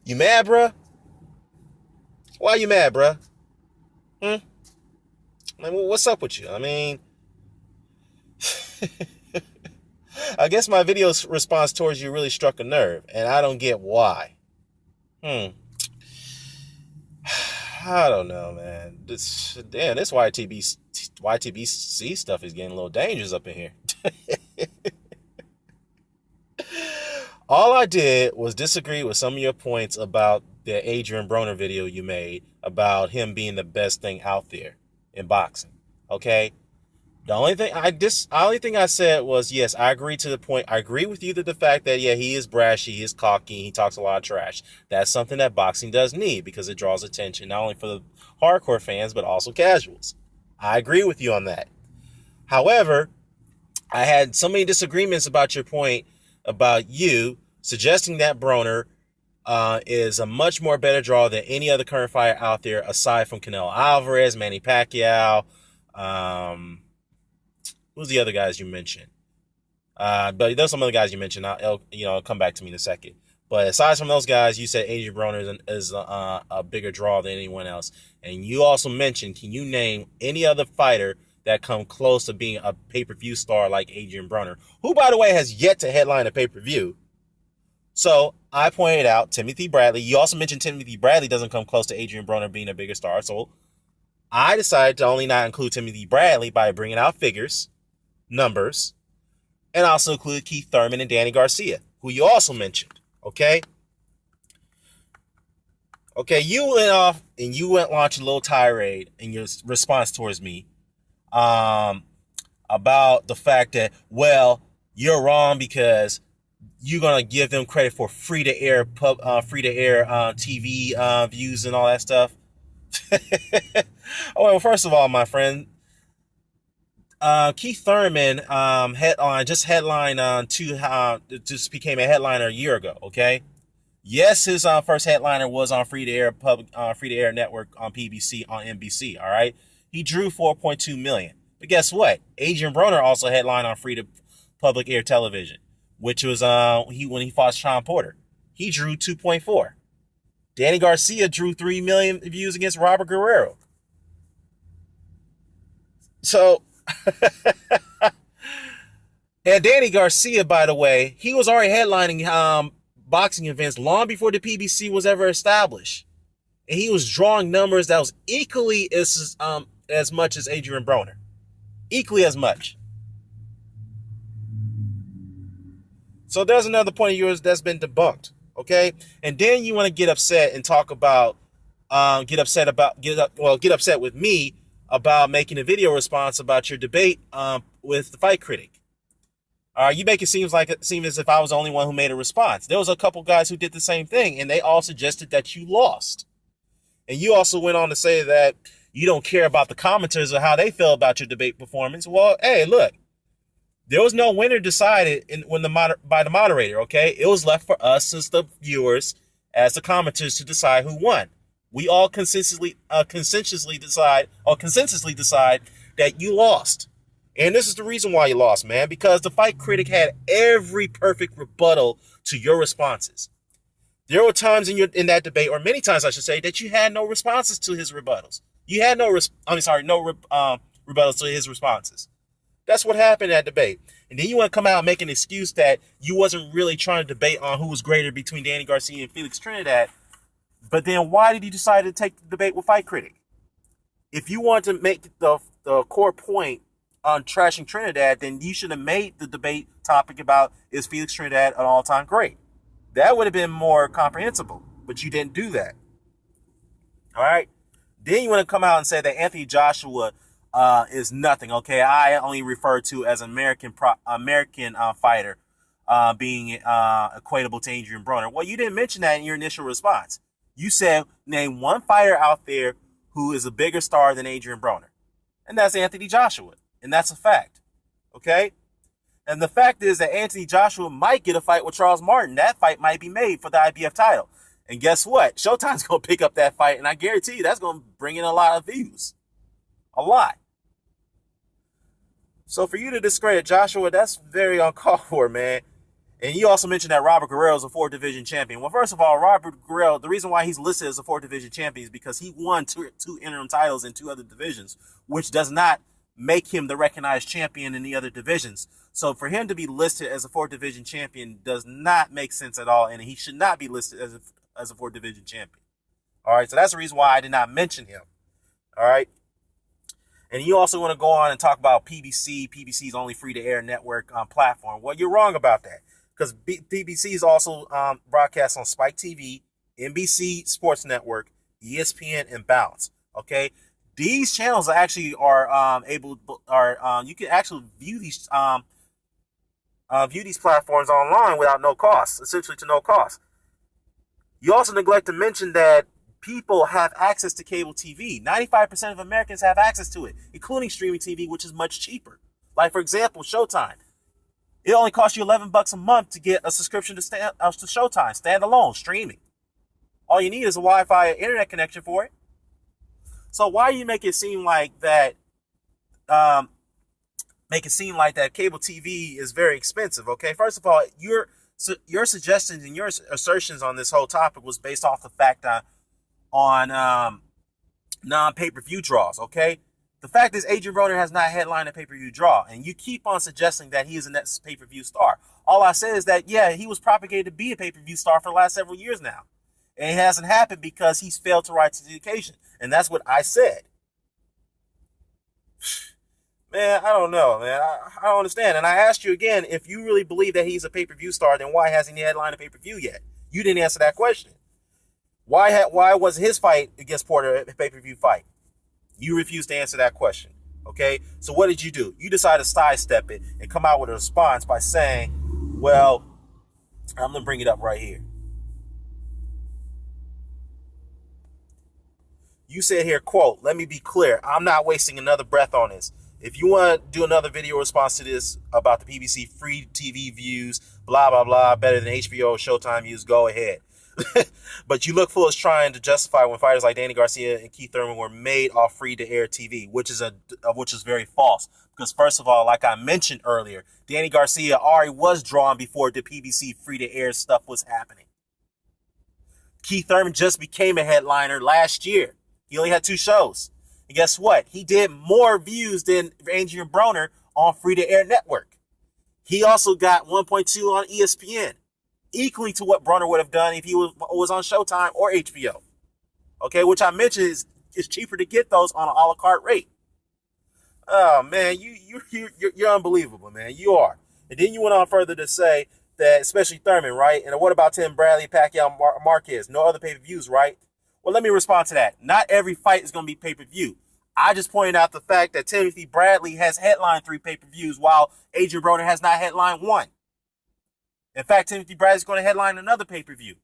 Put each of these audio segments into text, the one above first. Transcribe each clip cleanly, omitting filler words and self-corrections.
You mad, bruh? Why you mad, bruh? Hmm? Like, what's up with you? I mean, I guess my video's response towards you really struck a nerve, and I don't get why. Hmm. I don't know, man. This YTBC stuff is getting a little dangerous up in here. All I did was disagree with some of your points about the Adrien Broner video you made about him being the best thing out there in boxing. Okay? The only thing I said was, yes, I agree to the point. I agree with you to the fact that, yeah, he is brashy, he is cocky, he talks a lot of trash. That's something that boxing does need because it draws attention, not only for the hardcore fans, but also casuals. I agree with you on that. However, I had so many disagreements about your point about you suggesting that Broner is a much more better draw than any other current fighter out there aside from Canelo Alvarez, Manny Pacquiao, who's the other guys you mentioned? But there's some other guys you mentioned. I'll come back to me in a second. But aside from those guys, you said Adrien Broner is a bigger draw than anyone else. And you also mentioned, can you name any other fighter that come close to being a pay-per-view star like Adrien Broner, who, by the way, has yet to headline a pay-per-view? So I pointed out Timothy Bradley. You also mentioned Timothy Bradley doesn't come close to Adrien Broner being a bigger star. So I decided to only not include Timothy Bradley by bringing out figures, numbers, and also include Keith Thurman and Danny Garcia, who you also mentioned. Okay? Okay, you went off and you went launch a little tirade in your response towards me about the fact that, well, you're wrong because you're gonna give them credit for free to air TV views and all that stuff. Oh, well, first of all, my friend, Keith Thurman just became a headliner a year ago. Okay, yes, his first headliner was on free to air network on PBC on NBC. All right, he drew 4.2 million. But guess what? Adrien Broner also headlined on free to public air television, which was when he fought Sean Porter. He drew 2.4. Danny Garcia drew 3 million views against Robert Guerrero. So, and Danny Garcia, by the way, he was already headlining boxing events long before the PBC was ever established. And he was drawing numbers that was equally as much as Adrien Broner. Equally as much. So there's another point of yours that's been debunked, okay? And then you want to get upset and talk about, get upset with me about making a video response about your debate with the Fight Critic. You make it seem as if I was the only one who made a response. There was a couple guys who did the same thing, and they all suggested that you lost. And you also went on to say that you don't care about the commenters or how they feel about your debate performance. Well, hey, look. There was no winner decided by the moderator, okay? It was left for us as the viewers, as the commenters, to decide who won. We all consensually decide that you lost. And this is the reason why you lost, man, because the Fight Critic had every perfect rebuttal to your responses. There were times in that debate, or many times I should say, that you had no responses to his rebuttals. You had no rebuttals to his responses. That's what happened in that debate. And then you want to come out and make an excuse that you wasn't really trying to debate on who was greater between Danny Garcia and Felix Trinidad. But then why did you decide to take the debate with Fight Critic? If you want to make the core point on trashing Trinidad, then you should have made the debate topic about, is Felix Trinidad an all-time great? That would have been more comprehensible, but you didn't do that. All right? Then you want to come out and say that Anthony Joshua is nothing. Okay, I only refer to as American fighter being equatable to Adrien Broner. Well, you didn't mention that in your initial response. You said name one fighter out there who is a bigger star than Adrien Broner, and that's Anthony Joshua, and that's a fact. Okay, and the fact is that Anthony Joshua might get a fight with Charles Martin. That fight might be made for the IBF title, and guess what? Showtime's gonna pick up that fight, and I guarantee you that's gonna bring in a lot of views, a lot. So for you to discredit Joshua, that's very uncalled for, man. And you also mentioned that Robert Guerrero is a 4th division champion. Well, first of all, Robert Guerrero, the reason why he's listed as a 4th division champion is because he won two interim titles in 2 other divisions, which does not make him the recognized champion in the other divisions. So for him to be listed as a 4th division champion does not make sense at all, and he should not be listed as a 4th division champion. All right, so that's the reason why I did not mention him. All right. And you also want to go on and talk about PBC. PBC's only free-to-air network platform. Well, you're wrong about that, because PBC is also broadcast on Spike TV, NBC Sports Network, ESPN, and Bounce. Okay, these channels actually you can actually view these platforms online without no cost, essentially to no cost. You also neglect to mention that people have access to cable TV. 95% of Americans have access to it, including streaming TV, which is much cheaper. Like, for example, Showtime. It only costs you $11 a month to get a subscription to Showtime, standalone, streaming. All you need is a Wi-Fi internet connection for it. So why do you make it seem like that cable TV is very expensive, okay? First of all, your suggestions and your assertions on this whole topic was based off the fact that on non-pay-per-view draws, okay? The fact is, Adrien Broner has not headlined a pay-per-view draw, and you keep on suggesting that he is a next pay-per-view star. All I said is that, yeah, he was propagated to be a pay-per-view star for the last several years now. And it hasn't happened because he's failed to rise to the occasion. And that's what I said. Man, I don't know, man. I don't understand. And I asked you again, if you really believe that he's a pay-per-view star, then why hasn't he headlined a pay-per-view yet? You didn't answer that question. Why was his fight against Porter a pay-per-view fight? You refused to answer that question, okay? So what did you do? You decided to sidestep it and come out with a response by saying, well, I'm going to bring it up right here. You said here, quote, "Let me be clear. I'm not wasting another breath on this. If you want to do another video response to this about the PBC free TV views, blah, blah, blah, better than HBO Showtime views, go ahead." But you look foolish trying to justify when fighters like Danny Garcia and Keith Thurman were made off free-to-air TV, which is very false. Because first of all, like I mentioned earlier, Danny Garcia already was drawn before the PBC free-to-air stuff was happening. Keith Thurman just became a headliner last year. He only had 2 shows. And guess what? He did more views than Adrien Broner on free-to-air network. He also got 1.2 on ESPN. Equally to what Broner would have done if he was on Showtime or HBO. Okay, which I mentioned is cheaper to get those on an a la carte rate. Oh man, you're unbelievable, man. You are. And then you went on further to say that, especially Thurman, right? And what about Tim Bradley, Pacquiao, Marquez? No other pay-per-views, right? Well, let me respond to that. Not every fight is going to be pay-per-view. I just pointed out the fact that Timothy Bradley has headlined 3 pay-per-views while Adrien Broner has not headlined 1. In fact, Timothy Bradley is going to headline another pay-per-view.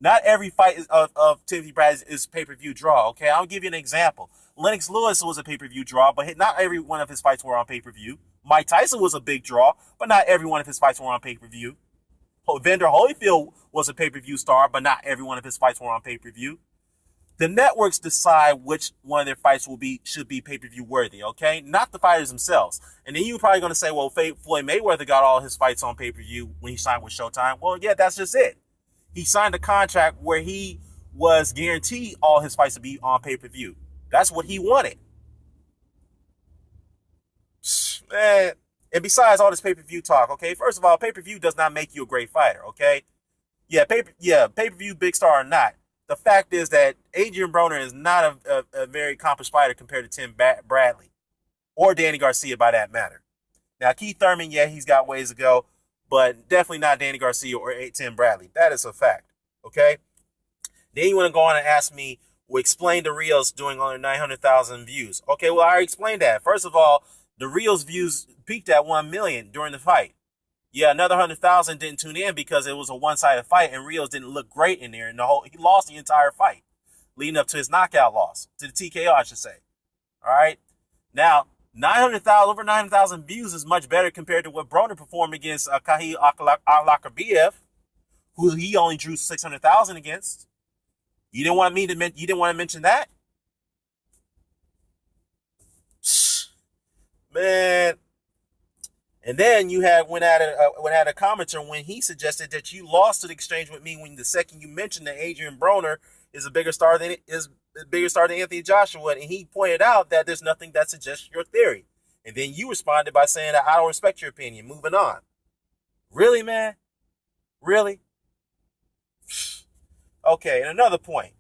Not every fight of Timothy Bradley is pay-per-view draw, okay? I'll give you an example. Lennox Lewis was a pay-per-view draw, but not every one of his fights were on pay-per-view. Mike Tyson was a big draw, but not every one of his fights were on pay-per-view. Vander Holyfield was a pay-per-view star, but not every one of his fights were on pay-per-view. The networks decide which one of their fights should be pay-per-view worthy, okay? Not the fighters themselves. And then you're probably going to say, well, Floyd Mayweather got all his fights on pay-per-view when he signed with Showtime. Well, yeah, that's just it. He signed a contract where he was guaranteed all his fights to be on pay-per-view. That's what he wanted. Man, and besides all this pay-per-view talk, okay? First of all, pay-per-view does not make you a great fighter, okay? Pay-per-view big star or not. The fact is that Adrien Broner is not a very accomplished fighter compared to Tim Bradley or Danny Garcia, by that matter. Now, Keith Thurman, yeah, he's got ways to go, but definitely not Danny Garcia or Tim Bradley. That is a fact, okay? Then you want to go on and ask me, well, explain the Reels doing only 900,000 views. Okay, well, I already explained that. First of all, the Reels views peaked at 1 million during the fight. Yeah, another 100,000 didn't tune in because it was a one-sided fight and Rios didn't look great in there. And he lost the entire fight, leading up to his knockout loss, to the TKO, I should say. All right. Now, over 900,000 views is much better compared to what Broner performed against Kahi Aklakabiev, who he only drew 600,000 against. You didn't want to mention that? man. And then you had went at a commenter when he suggested that you lost the exchange with me when the second you mentioned that Adrien Broner is a bigger star than Anthony Joshua, and he pointed out that there's nothing that suggests your theory. And then you responded by saying that I don't respect your opinion. Moving on. Really, man? Really? Okay, and another point.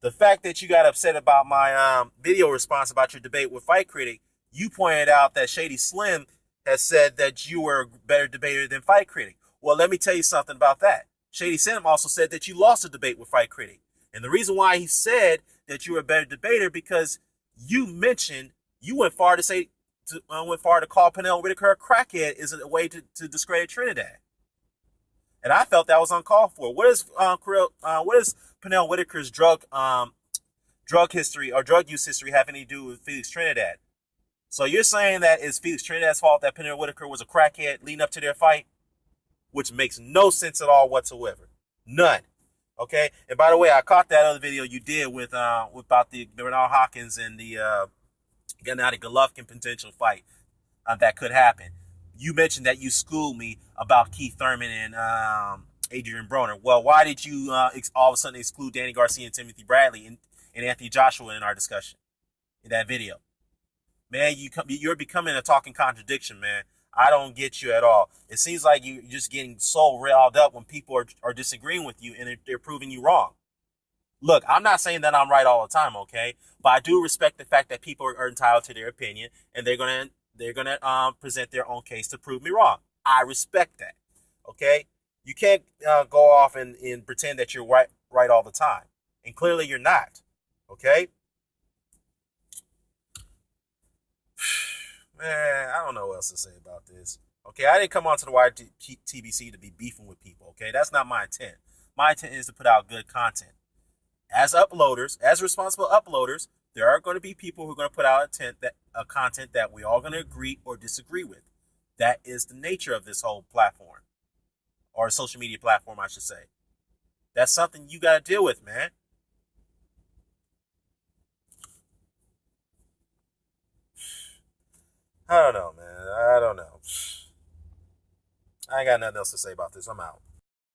The fact that you got upset about my video response about your debate with Fight Critic, you pointed out that Shady Slim has said that you were a better debater than Fight Critic. Well, let me tell you something about that. Shady Slim also said that you lost a debate with Fight Critic. And the reason why he said that you were a better debater because you mentioned, you went far to call Pernell Whitaker a crackhead is a way to discredit Trinidad. And I felt that was uncalled for. What is Pernell Whitaker's drug history or drug use history having to do with Felix Trinidad? So you're saying that it's Felix Trinidad's fault that Pernell Whitaker was a crackhead leading up to their fight? Which makes no sense at all whatsoever. None. Okay? And by the way, I caught that other video you did with about the Bernard Hopkins and the Gennady Golovkin potential fight that could happen. You mentioned that you schooled me about Keith Thurman and Adrien Broner. Well, why did you all of a sudden exclude Danny Garcia and Timothy Bradley and Anthony Joshua in our discussion in that video? Man, you're becoming a talking contradiction, man. I don't get you at all. It seems like you're just getting so riled up when people are disagreeing with you and they're proving you wrong. Look, I'm not saying that I'm right all the time, okay? But I do respect the fact that people are entitled to their opinion and they're gonna present their own case to prove me wrong. I respect that, okay? You can't go off and pretend that you're right all the time, and clearly you're not, okay? Man, I don't know what else to say about this. Okay, I didn't come onto the wire TBC to be beefing with people, okay? That's not my intent. My intent is to put out good content. As uploaders, as responsible uploaders, there are going to be people who are going to put out content that we all going to agree or disagree with. That is the nature of this whole platform, or social media platform, I should say. That's something you got to deal with, man. I don't know, man. I don't know. I ain't got nothing else to say about this. I'm out.